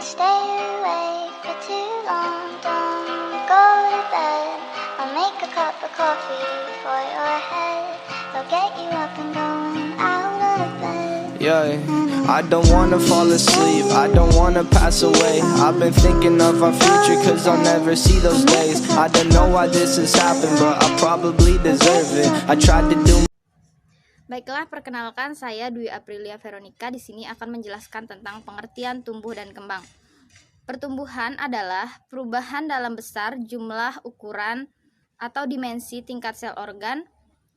stay awake for too long. Don't go to bed. I'll make a cup of coffee for your head. I'll get you up and going out of bed. Yeah, I don't wanna fall asleep, I don't wanna pass away. I've been thinking of our future cause I'll never see those days. I don't know why this has happened but I probably deserve it. I tried to do. Baiklah, perkenalkan, saya Dwi Aprilia Veronica. Di sini akan menjelaskan tentang pengertian tumbuh dan kembang. Pertumbuhan adalah perubahan dalam besar, jumlah, ukuran, atau dimensi tingkat sel organ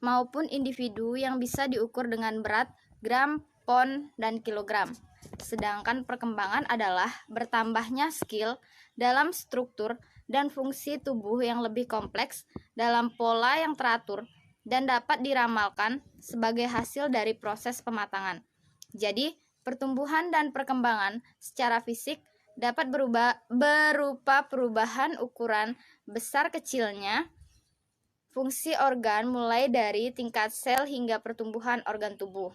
maupun individu yang bisa diukur dengan berat, gram, pon, dan kilogram. Sedangkan perkembangan adalah bertambahnya skill dalam struktur dan fungsi tubuh yang lebih kompleks dalam pola yang teratur dan dapat diramalkan sebagai hasil dari proses pematangan. Jadi, pertumbuhan dan perkembangan secara fisik dapat berupa perubahan ukuran besar kecilnya fungsi organ mulai dari tingkat sel hingga pertumbuhan organ tubuh.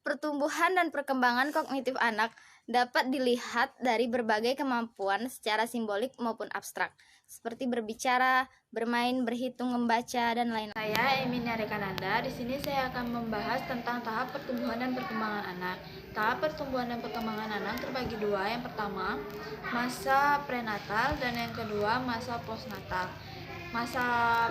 Pertumbuhan dan perkembangan kognitif anak dapat dilihat dari berbagai kemampuan secara simbolik maupun abstrak, seperti berbicara, bermain, berhitung, membaca, dan lain-lain. Saya Eminia Rekananda. Di sini saya akan membahas tentang tahap pertumbuhan dan perkembangan anak. Tahap pertumbuhan dan perkembangan anak terbagi dua. Yang pertama, masa prenatal, dan yang kedua, masa postnatal. Masa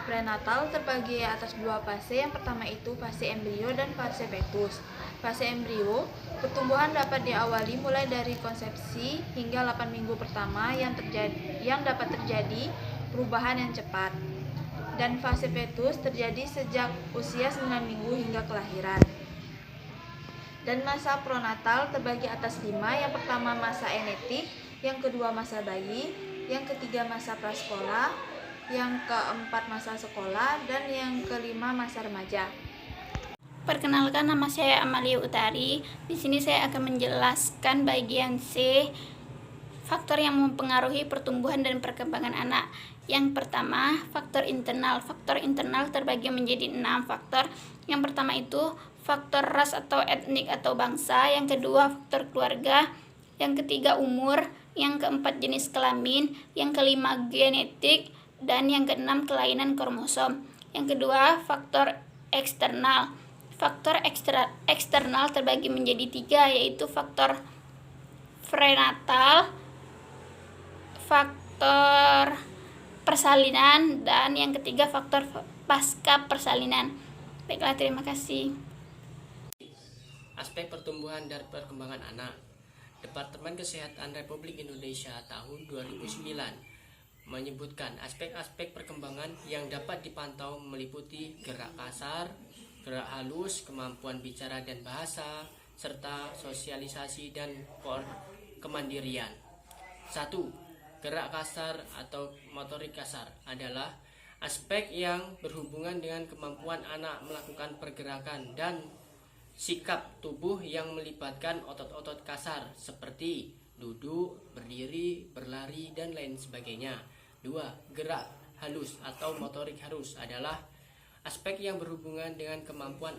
prenatal terbagi atas dua fase. Yang pertama itu fase embrio dan fase fetus. Fase embrio, pertumbuhan dapat diawali mulai dari konsepsi hingga 8 minggu pertama yang dapat terjadi perubahan yang cepat. Dan fase fetus terjadi sejak usia 9 minggu hingga kelahiran. Dan masa pronatal terbagi atas 5. Yang pertama masa enetik, yang kedua masa bayi, yang ketiga masa prasekolah, yang keempat masa sekolah, dan yang kelima masa remaja. Perkenalkan, nama saya Amalia Utari. Di sini saya akan menjelaskan bagian C, faktor yang mempengaruhi pertumbuhan dan perkembangan anak. Yang pertama, faktor internal. Faktor internal terbagi menjadi 6 faktor. Yang pertama itu faktor ras atau etnik atau bangsa. Yang kedua, faktor keluarga. Yang ketiga, umur. Yang keempat, jenis kelamin. Yang kelima, genetik. Dan yang keenam, kelainan kromosom. Yang kedua, faktor eksternal. Faktor eksternal terbagi menjadi 3, yaitu faktor prenatal, faktor persalinan, dan yang ketiga faktor pasca persalinan. Baiklah, terima kasih. Aspek pertumbuhan dan perkembangan anak. Departemen Kesehatan Republik Indonesia tahun 2009 menyebutkan aspek-aspek perkembangan yang dapat dipantau meliputi gerak kasar, gerak halus, kemampuan bicara dan bahasa, serta sosialisasi dan kemandirian. 1. Gerak kasar atau motorik kasar adalah aspek yang berhubungan dengan kemampuan anak melakukan pergerakan dan sikap tubuh yang melibatkan otot-otot kasar seperti duduk, berdiri, berlari, dan lain sebagainya. 2. Gerak halus atau motorik halus adalah aspek yang berhubungan dengan kemampuan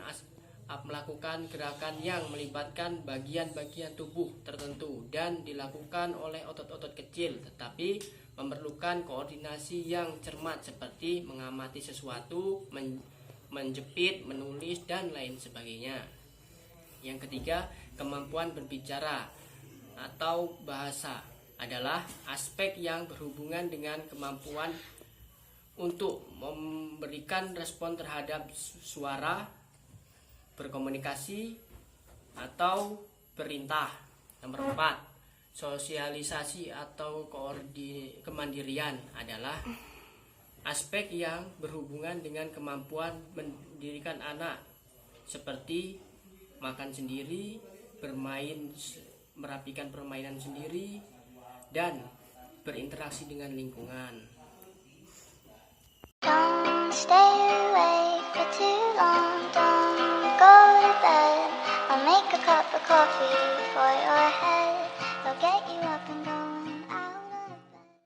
melakukan gerakan yang melibatkan bagian-bagian tubuh tertentu dan dilakukan oleh otot-otot kecil tetapi memerlukan koordinasi yang cermat seperti mengamati sesuatu, menjepit, menulis, dan lain sebagainya. Yang ketiga, kemampuan berbicara atau bahasa adalah aspek yang berhubungan dengan kemampuan untuk memberikan respon terhadap suara, berkomunikasi, atau perintah. Nomor 4, sosialisasi atau kemandirian adalah aspek yang berhubungan dengan kemampuan mendirikan anak seperti makan sendiri, bermain, merapikan permainan sendiri, dan berinteraksi dengan lingkungan.